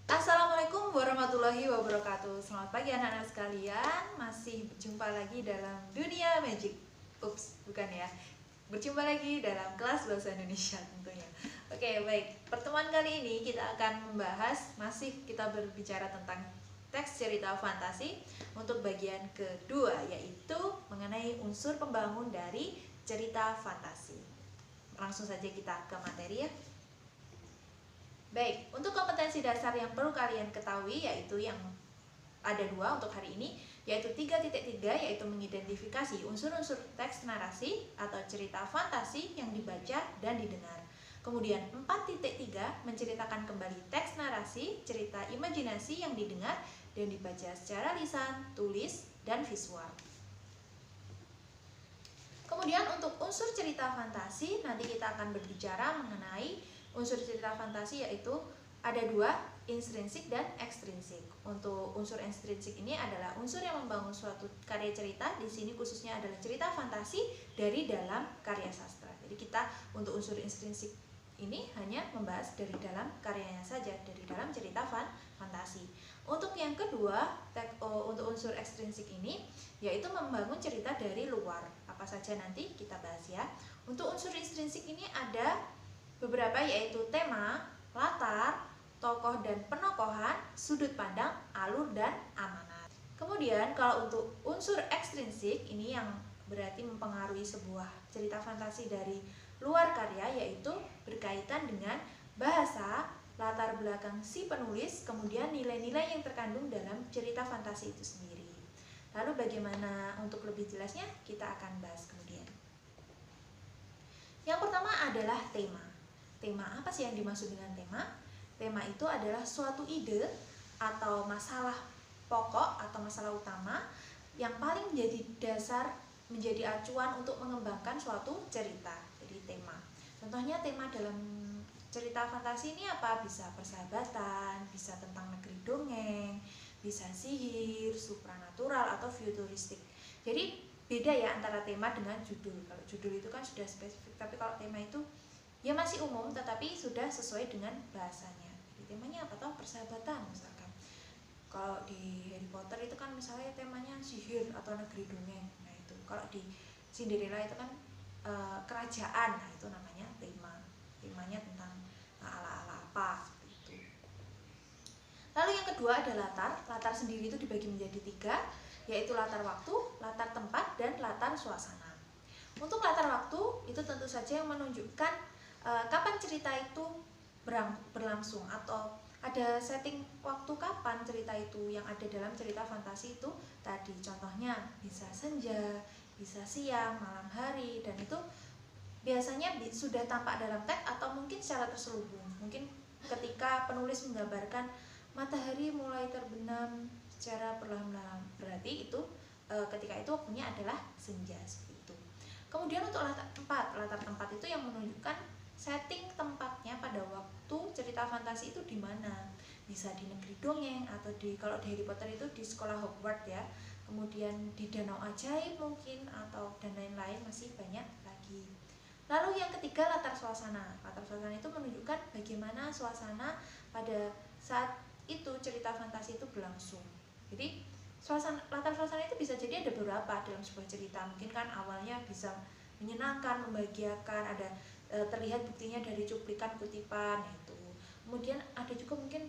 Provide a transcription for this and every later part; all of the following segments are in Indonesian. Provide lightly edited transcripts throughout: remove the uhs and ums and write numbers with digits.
Assalamualaikum warahmatullahi wabarakatuh. Selamat pagi anak-anak sekalian. Masih berjumpa lagi dalam dunia magic. Ups, bukan ya. Berjumpa lagi dalam kelas bahasa Indonesia tentunya. Oke, baik. Pertemuan kali ini kita akan membahas, masih kita berbicara tentang teks cerita fantasi untuk bagian kedua, yaitu mengenai unsur pembangun dari cerita fantasi. Langsung saja kita ke materi ya. Baik, untuk kompetensi dasar yang perlu kalian ketahui yaitu yang ada dua untuk hari ini, yaitu 3.3, yaitu mengidentifikasi unsur-unsur teks narasi atau cerita fantasi yang dibaca dan didengar. Kemudian 4.3 menceritakan kembali teks narasi, cerita imajinasi yang didengar dan dibaca secara lisan, tulis, dan visual. Kemudian untuk unsur cerita fantasi, nanti kita akan berbicara mengenai unsur cerita fantasi yaitu ada dua, intrinsik dan ekstrinsik. Untuk unsur intrinsik ini adalah unsur yang membangun suatu karya cerita. Di sini khususnya adalah cerita fantasi dari dalam karya sastra. Jadi kita untuk unsur intrinsik ini hanya membahas dari dalam karyanya saja, dari dalam cerita fantasi. Untuk yang kedua, untuk unsur ekstrinsik ini yaitu membangun cerita dari luar. Apa saja nanti kita bahas ya. Untuk unsur intrinsik ini ada beberapa, yaitu tema, latar, tokoh dan penokohan, sudut pandang, alur dan amanat. Kemudian kalau untuk unsur ekstrinsik ini yang berarti mempengaruhi sebuah cerita fantasi dari luar karya, yaitu berkaitan dengan bahasa, latar belakang si penulis, kemudian nilai-nilai yang terkandung dalam cerita fantasi itu sendiri. Lalu bagaimana untuk lebih jelasnya kita akan bahas kemudian. Yang pertama adalah tema. Tema apa sih yang dimaksud dengan tema? Tema itu adalah suatu ide atau masalah pokok atau masalah utama yang paling menjadi dasar, menjadi acuan untuk mengembangkan suatu cerita. Jadi tema. Contohnya tema dalam cerita fantasi ini apa? Bisa persahabatan, bisa tentang negeri dongeng, bisa sihir, supranatural atau futuristik. Jadi beda ya antara tema dengan judul. Kalau judul itu kan sudah spesifik, tapi kalau tema itu ya masih umum tetapi sudah sesuai dengan bahasanya. Jadi temanya apa toh? Persahabatan misalkan. Kalau di Harry Potter itu kan misalnya temanya sihir atau negeri dongeng. Nah itu. Kalau di Cinderella itu kan kerajaan. Nah itu namanya tema. Temanya tentang ala-ala apa seperti itu. Lalu yang kedua ada latar. Latar sendiri itu dibagi menjadi 3, yaitu latar waktu, latar tempat, dan latar suasana. Untuk latar waktu itu tentu saja yang menunjukkan kapan cerita itu berlangsung atau ada setting waktu kapan cerita itu yang ada dalam cerita fantasi itu tadi. Contohnya bisa senja, bisa siang, malam hari, dan itu biasanya sudah tampak dalam teks atau mungkin secara terselubung. Mungkin ketika penulis menggambarkan matahari mulai terbenam secara perlahan-lahan, berarti itu ketika itu waktunya adalah senja seperti itu. Kemudian untuk latar tempat itu yang menunjukkan setting tempatnya pada waktu cerita fantasi itu di mana. Bisa di negeri dongeng atau kalau di Harry Potter itu di sekolah Hogwarts ya. Kemudian di danau ajaib mungkin atau dan lain-lain, masih banyak lagi. Lalu yang ketiga latar suasana. Latar suasana itu menunjukkan bagaimana suasana pada saat itu cerita fantasi itu berlangsung. Jadi latar suasana itu bisa jadi ada beberapa dalam sebuah cerita. Mungkin kan awalnya bisa menyenangkan, membahagiakan, ada terlihat buktinya dari cuplikan kutipan itu. Kemudian ada juga mungkin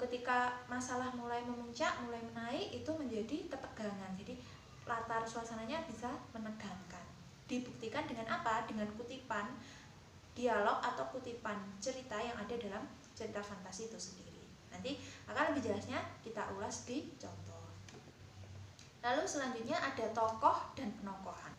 ketika masalah mulai memuncak, mulai menaik, itu menjadi ketegangan. Jadi latar suasananya bisa menegangkan. Dibuktikan dengan apa? Dengan kutipan dialog atau kutipan cerita yang ada dalam cerita fantasi itu sendiri. Nanti akan lebih jelasnya kita ulas di contoh. Lalu selanjutnya ada tokoh dan penokohan.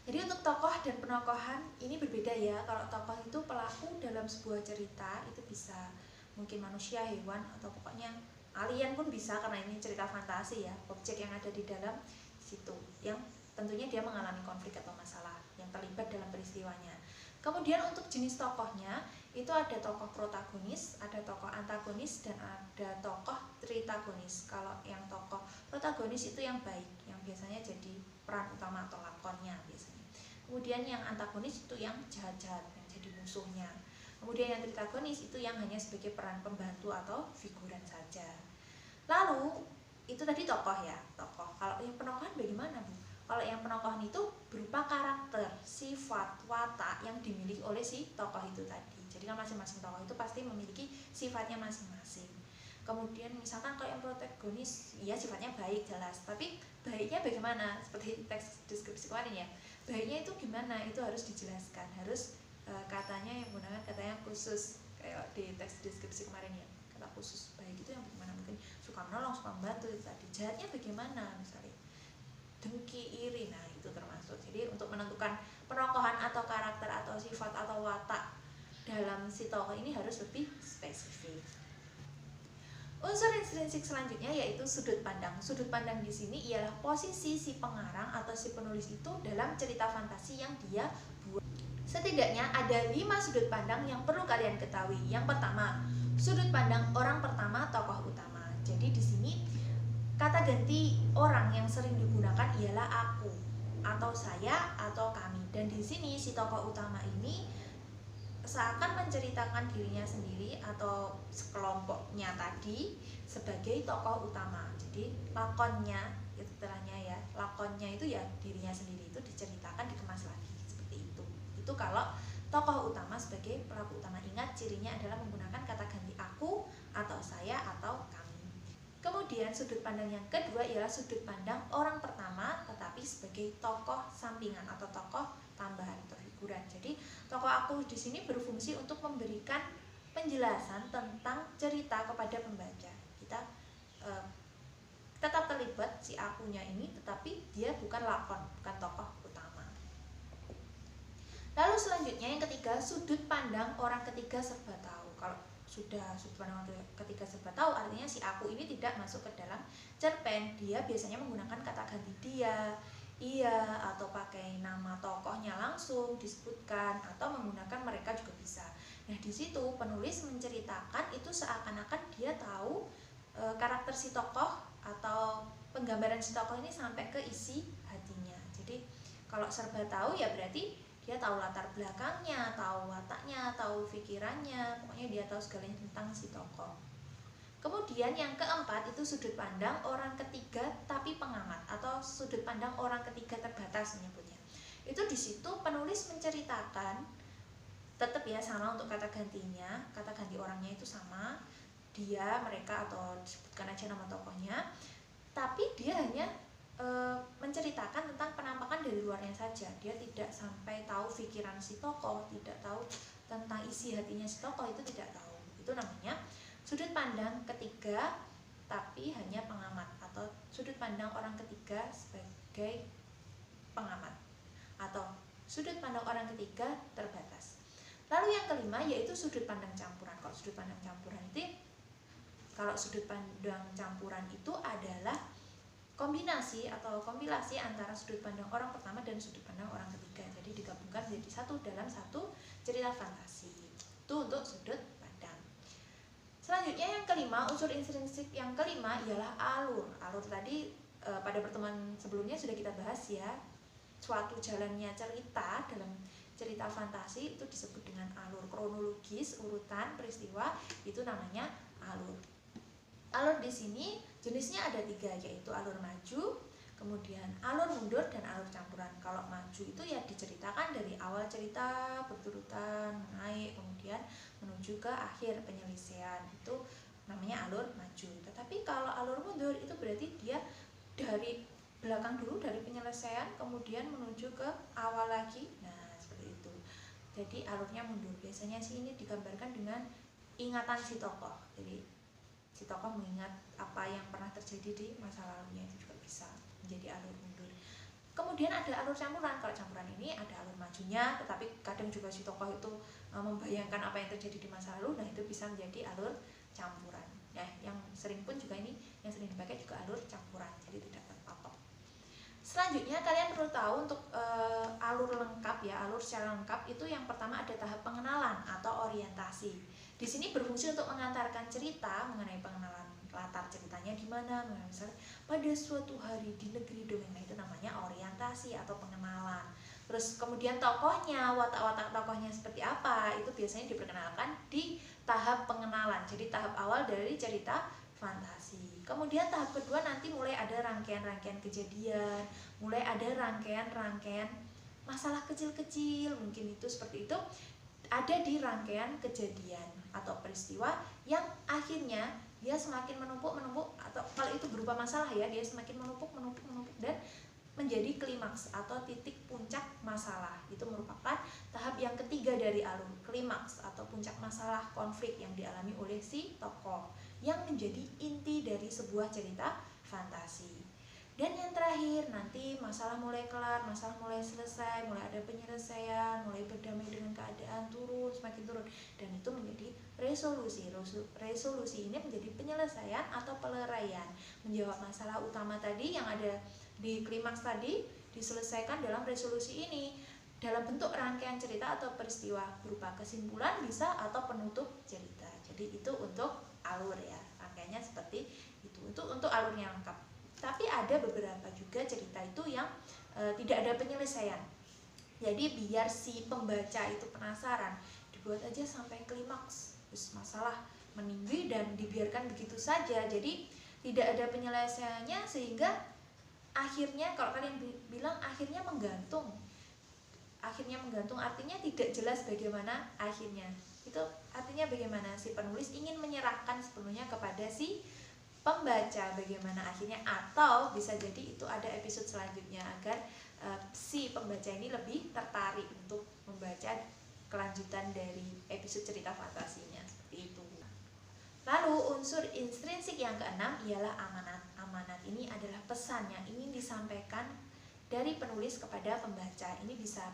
Jadi untuk tokoh dan penokohan ini berbeda ya. Kalau tokoh itu pelaku dalam sebuah cerita, itu bisa mungkin manusia, hewan, atau pokoknya alien pun bisa, karena ini cerita fantasi ya. Objek yang ada di dalam situ yang tentunya dia mengalami konflik atau masalah yang terlibat dalam peristiwanya. Kemudian untuk jenis tokohnya itu ada tokoh protagonis, ada tokoh antagonis, dan ada tokoh tritagonis. Kalau yang tokoh protagonis itu yang baik, yang biasanya jadi peran utama atau lakonnya biasanya. Kemudian yang antagonis itu yang jahat-jahat, yang jadi musuhnya. Kemudian yang tritagonis itu yang hanya sebagai peran pembantu atau figuran saja. Lalu itu tadi tokoh ya, tokoh. Kalau yang penokohan bagaimana, Bu? Kalau yang penokohan itu berupa karakter, sifat, watak yang dimiliki oleh si tokoh itu tadi. Jadi kan masing-masing tokoh itu pasti memiliki sifatnya masing-masing. Kemudian misalkan kalau yang protagonis, ya sifatnya baik jelas, tapi baiknya bagaimana? Seperti teks deskripsi kemarin ya, baiknya itu gimana? Itu harus dijelaskan, harus katanya yang menggunakan kata yang khusus kayak di teks deskripsi kemarin ya, kata khusus. Baik itu yang bagaimana? Mungkin suka menolong, suka membantu itu tadi. Jahatnya bagaimana? Misalnya dengki, iri, nah itu termasuk. Jadi untuk menentukan penokohan atau karakter atau sifat atau watak dalam si tokoh ini harus lebih spesifik. Unsur intrinsik selanjutnya yaitu sudut pandang. Sudut pandang di sini ialah posisi si pengarang atau si penulis itu dalam cerita fantasi yang dia buat. Setidaknya ada 5 sudut pandang yang perlu kalian ketahui. Yang pertama, sudut pandang orang pertama tokoh utama. Jadi di sini kata ganti orang yang sering digunakan ialah aku atau saya atau kami. Dan di sini si tokoh utama ini seakan menceritakan dirinya sendiri atau sekelompoknya tadi sebagai tokoh utama. Jadi lakonnya, itu istilahnya ya, lakonnya itu ya dirinya sendiri itu diceritakan, dikemas lagi seperti itu. Itu kalau tokoh utama sebagai pelaku utama. Ingat cirinya adalah menggunakan kata ganti aku atau saya atau kami. Kemudian sudut pandang yang kedua ialah sudut pandang orang pertama tetapi sebagai tokoh sampingan atau tokoh tambahan atau figuran. Jadi tokoh aku di sini berfungsi untuk memberikan penjelasan tentang cerita kepada pembaca. Kita tetap terlibat si akunya ini, tetapi dia bukan lakon, bukan tokoh utama. Lalu selanjutnya yang ketiga, sudut pandang orang ketiga serba tahu. Kalau sudah sudut pandang orang ketiga serba tahu, artinya si aku ini tidak masuk ke dalam cerpen. Dia biasanya menggunakan kata ganti dia, iya, atau pakai nama tokohnya langsung disebutkan, atau menggunakan mereka juga bisa. Nah di situ penulis menceritakan itu seakan-akan dia tahu karakter si tokoh atau penggambaran si tokoh ini sampai ke isi hatinya. Jadi kalau serba tahu ya berarti dia tahu latar belakangnya, tahu wataknya, tahu pikirannya, pokoknya dia tahu segalanya tentang si tokoh. Kemudian yang keempat itu sudut pandang orang ketiga tapi pengamat atau sudut pandang orang ketiga terbatas menyebutnya. Itu di situ penulis menceritakan, tetap ya sama untuk kata gantinya, kata ganti orangnya itu sama, dia, mereka atau disebutkan aja nama tokohnya, tapi dia hanya menceritakan tentang penampakan dari luarnya saja. Dia tidak sampai tahu pikiran si tokoh, tidak tahu tentang isi hatinya si tokoh, itu tidak tahu. Itu namanya sudut pandang ketiga tapi hanya pengamat atau sudut pandang orang ketiga sebagai pengamat atau sudut pandang orang ketiga terbatas. Lalu yang kelima yaitu sudut pandang campuran. Kalau sudut pandang campuran itu adalah kombinasi atau kompilasi antara sudut pandang orang pertama dan sudut pandang orang ketiga. Jadi digabungkan menjadi satu dalam satu cerita fantasi. Itu untuk sudut pandang. Selanjutnya yang kelima, unsur intrinsik yang kelima ialah alur. Alur tadi pada pertemuan sebelumnya sudah kita bahas ya. Suatu jalannya cerita dalam cerita fantasi itu disebut dengan alur. Kronologis, urutan peristiwa itu namanya alur. Alur di sini jenisnya ada 3, yaitu alur maju, kemudian alur mundur dan alur campuran. Kalau maju itu ya diceritakan dari awal cerita berurutan naik kemudian menuju ke akhir penyelesaian, itu namanya alur maju. Tetapi kalau alur mundur itu berarti dia dari belakang dulu, dari penyelesaian kemudian menuju ke awal lagi. Nah seperti itu. Jadi alurnya mundur. Biasanya sih ini digambarkan dengan ingatan si tokoh. Jadi si tokoh mengingat apa yang pernah terjadi di masa lalunya, itu juga bisa menjadi alur mundur. Kemudian ada alur campuran. Kalau campuran ini ada alur majunya, tetapi kadang juga si tokoh itu membayangkan apa yang terjadi di masa lalu. Nah itu bisa menjadi alur campuran. Nah yang sering pun juga ini, yang sering dipakai juga alur campuran, jadi tidak terpatok. Selanjutnya kalian perlu tahu untuk alur lengkap ya, alur secara lengkap itu yang pertama ada tahap pengenalan atau orientasi. Di sini berfungsi untuk mengantarkan cerita mengenai pengenalan latar ceritanya di mana, misalnya pada suatu hari di negeri dongeng. Nah itu namanya orientasi atau pengenalan. Terus kemudian tokohnya, watak-watak tokohnya seperti apa, itu biasanya diperkenalkan di tahap pengenalan. Jadi tahap awal dari cerita fantasi. Kemudian tahap kedua nanti mulai ada rangkaian-rangkaian kejadian, mulai ada rangkaian-rangkaian masalah kecil-kecil, mungkin itu seperti itu, ada di rangkaian kejadian atau peristiwa yang akhirnya dia semakin menumpuk, atau kalau itu berupa masalah ya, dia semakin menumpuk dan menjadi klimaks atau titik puncak masalah. Itu merupakan tahap yang ketiga dari alur, klimaks atau puncak masalah konflik yang dialami oleh si tokoh, yang menjadi inti dari sebuah cerita fantasi. Dan yang terakhir, nanti masalah mulai kelar, masalah mulai selesai, mulai ada penyelesaian, mulai berdamai dengan keadaan, turun, semakin turun, dan itu menjadi resolusi. Resolusi ini menjadi penyelesaian atau peleraian, menjawab masalah utama tadi yang ada di klimaks tadi, diselesaikan dalam resolusi ini dalam bentuk rangkaian cerita atau peristiwa berupa kesimpulan bisa atau penutup cerita. Jadi itu untuk alur ya, rangkaiannya seperti itu, untuk alurnya lengkap. Tapi ada beberapa juga cerita itu yang tidak ada penyelesaian. Jadi biar si pembaca itu penasaran, dibuat aja sampai klimaks, terus masalah meninggi dan dibiarkan begitu saja. Jadi tidak ada penyelesaiannya, sehingga akhirnya, kalau kalian bilang akhirnya menggantung, artinya tidak jelas bagaimana akhirnya. Itu artinya bagaimana si penulis ingin menyerahkan sepenuhnya kepada si pembaca bagaimana akhirnya, atau bisa jadi itu ada episode selanjutnya agar si pembaca ini lebih tertarik untuk membaca kelanjutan dari episode cerita fantasinya, seperti itu. Lalu unsur intrinsik yang keenam ialah amanat. Amanat ini adalah pesan yang ingin disampaikan dari penulis kepada pembaca.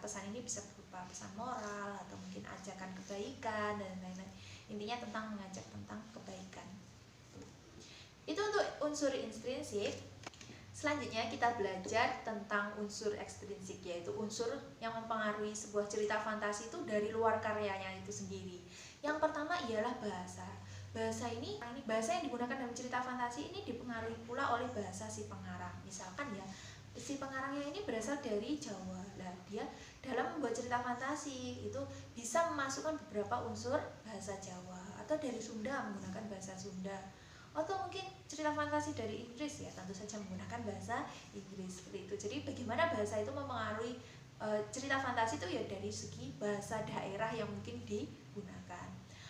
Pesan ini bisa berupa pesan moral atau mungkin ajakan kebaikan dan lain-lain. Intinya tentang mengajak tentang kebaikan. Itu untuk unsur intrinsik. Selanjutnya kita belajar tentang unsur ekstrinsik, yaitu unsur yang mempengaruhi sebuah cerita fantasi itu dari luar karyanya itu sendiri. Yang pertama ialah bahasa. Bahasa yang digunakan dalam cerita fantasi ini dipengaruhi pula oleh bahasa si pengarang. Misalkan ya, si pengarangnya ini berasal dari Jawa. Nah, dia dalam membuat cerita fantasi itu bisa memasukkan beberapa unsur bahasa Jawa, atau dari Sunda menggunakan bahasa Sunda, atau mungkin cerita fantasi dari Inggris ya, tentu saja menggunakan bahasa Inggris, seperti itu. Jadi bagaimana bahasa itu mempengaruhi cerita fantasi itu ya dari segi bahasa daerah yang mungkin digunakan.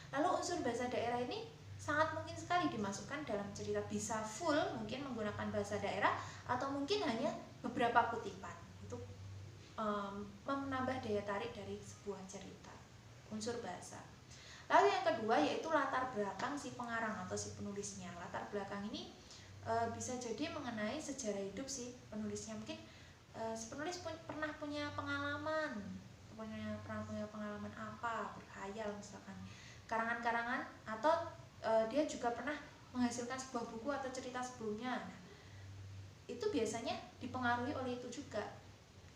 Lalu unsur bahasa daerah ini sangat mungkin sekali dimasukkan dalam cerita, bisa full mungkin menggunakan bahasa daerah, atau mungkin hanya beberapa kutipan. Itu menambah daya tarik dari sebuah cerita, unsur bahasa. Lalu yang kedua yaitu latar belakang si pengarang atau si penulisnya. Latar belakang ini bisa jadi mengenai sejarah hidup si penulisnya. Mungkin si penulis pernah punya pengalaman apa, berkhayal misalkan, karangan-karangan, atau dia juga pernah menghasilkan sebuah buku atau cerita sebelumnya. Nah, itu biasanya dipengaruhi oleh itu juga.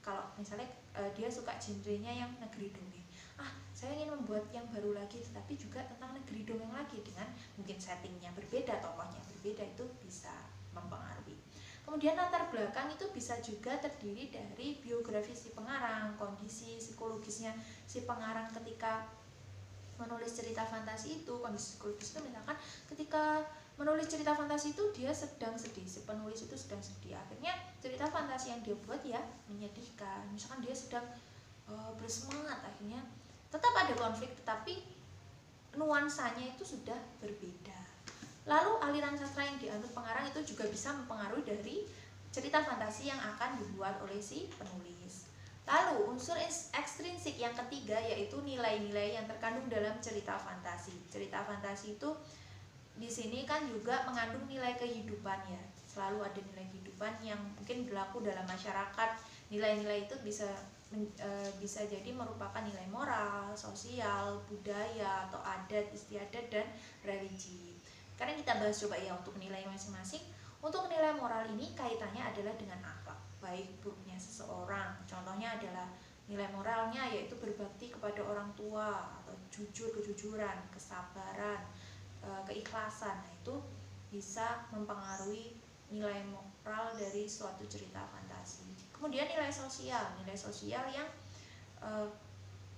Kalau misalnya dia suka genrenya yang negeri dongeng, saya ingin membuat yang baru lagi, tetapi juga tentang negeri dongeng lagi, dengan mungkin settingnya berbeda, tokohnya berbeda, itu bisa mempengaruhi. Kemudian latar belakang itu bisa juga terdiri dari biografi si pengarang, kondisi psikologisnya si pengarang ketika menulis cerita fantasi itu. Kondisi psikologis itu misalkan ketika menulis cerita fantasi itu dia sedang sedih, si penulis itu sedang sedih, akhirnya cerita fantasi yang dia buat ya menyedihkan. Misalkan dia sedang bersemangat, akhirnya tetap ada konflik, tetapi nuansanya itu sudah berbeda. Lalu aliran sastra yang dianut pengarang itu juga bisa mempengaruhi dari cerita fantasi yang akan dibuat oleh si penulis. Lalu unsur ekstrinsik yang ketiga yaitu nilai-nilai yang terkandung dalam cerita fantasi. Cerita fantasi itu di sini kan juga mengandung nilai kehidupan ya. Selalu ada nilai kehidupan yang mungkin berlaku dalam masyarakat. Nilai-nilai itu bisa jadi merupakan nilai moral, sosial, budaya, atau adat istiadat, dan religi. Karena kita bahas coba ya untuk nilai masing-masing. Untuk nilai moral ini kaitannya adalah dengan akhlak baik buruknya seseorang. Contohnya adalah nilai moralnya yaitu berbakti kepada orang tua, atau kejujuran, kesabaran, keikhlasan. Nah, itu bisa mempengaruhi nilai moral dari suatu cerita fantasi. Kemudian nilai sosial yang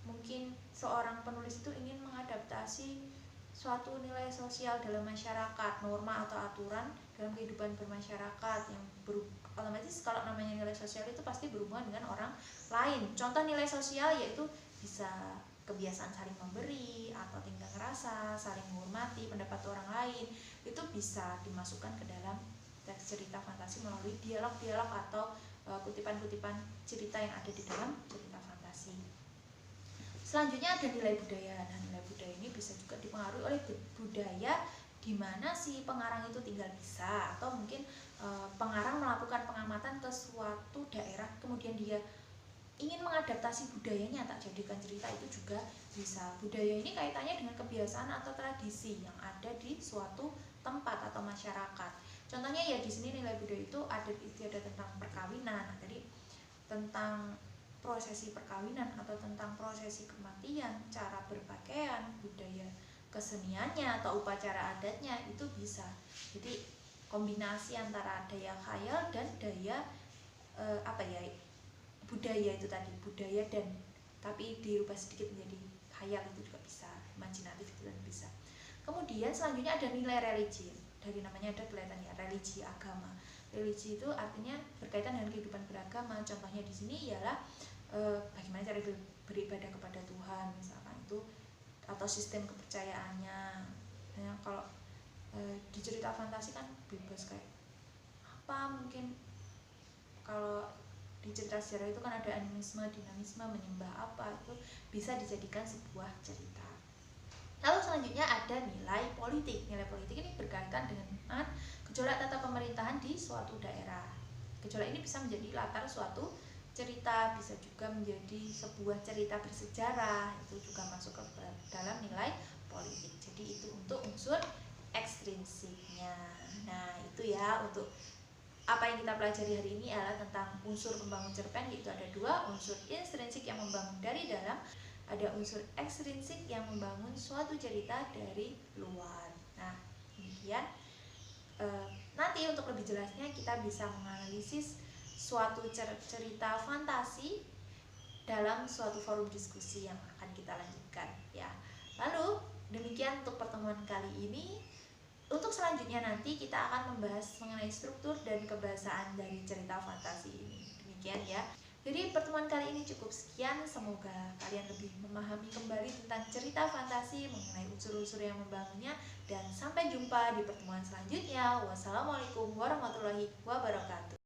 mungkin seorang penulis itu ingin mengadaptasi suatu nilai sosial dalam masyarakat, norma atau aturan dalam kehidupan bermasyarakat yang otomatis kalau namanya nilai sosial itu pasti berhubungan dengan orang lain. Contoh nilai sosial yaitu bisa kebiasaan saling memberi atau tingkah rasa, saling menghormati pendapat orang lain, itu bisa dimasukkan ke dalam teks cerita fantasi melalui dialog-dialog atau kutipan-kutipan cerita yang ada di dalam cerita fantasi. Selanjutnya ada nilai budaya. Nah, nilai budaya ini bisa juga dipengaruhi oleh budaya di mana si pengarang itu tinggal bisa, atau mungkin pengarang melakukan pengamatan ke suatu daerah, kemudian dia ingin mengadaptasi budayanya tak jadikan cerita, itu juga bisa. Budaya ini kaitannya dengan kebiasaan atau tradisi yang ada di suatu tempat atau masyarakat. Contohnya ya di sini nilai budaya itu ada tentang perkawinan, jadi tentang prosesi perkawinan atau tentang prosesi kematian, cara berpakaian, budaya keseniannya atau upacara adatnya, itu bisa. Jadi kombinasi antara daya khayal dan daya budaya itu tadi, budaya dan tapi dirubah sedikit menjadi khayal, itu juga bisa, imajinatif itu kan bisa. Kemudian selanjutnya ada nilai religi. Dari namanya ada kelihatannya religi, agama. Religi itu artinya berkaitan dengan kehidupan beragama. Contohnya di sini ialah bagaimana cara beribadah kepada Tuhan misalkan itu, atau sistem kepercayaannya. Nah, kalau di cerita fantasi kan bebas, kayak apa mungkin kalau di cerita sejarah itu kan ada animisme, dinamisme, menyembah apa, itu bisa dijadikan sebuah cerita. Lalu selanjutnya ada nilai politik. Nilai politik ini berkaitan dengan gejolak tata pemerintahan di suatu daerah. Gejolak ini bisa menjadi latar suatu cerita, bisa juga menjadi sebuah cerita bersejarah, itu juga masuk ke dalam nilai politik. Jadi itu untuk unsur ekstrinsiknya. Nah, itu ya untuk apa yang kita pelajari hari ini adalah tentang unsur pembangun cerpen, yaitu ada dua, unsur intrinsik yang membangun dari dalam, ada unsur ekstrinsik yang membangun suatu cerita dari luar. Nah, demikian. Nanti untuk lebih jelasnya kita bisa menganalisis suatu cerita fantasi dalam suatu forum diskusi yang akan kita lanjutkan ya. Lalu demikian untuk pertemuan kali ini. Untuk selanjutnya nanti kita akan membahas mengenai struktur dan kebahasaan dari cerita fantasi ini. Demikian ya. Jadi pertemuan kali ini cukup sekian. Semoga kalian lebih memahami kembali tentang cerita fantasi, mengenai unsur-unsur yang membangunnya. Dan sampai jumpa di pertemuan selanjutnya. Wassalamualaikum warahmatullahi wabarakatuh.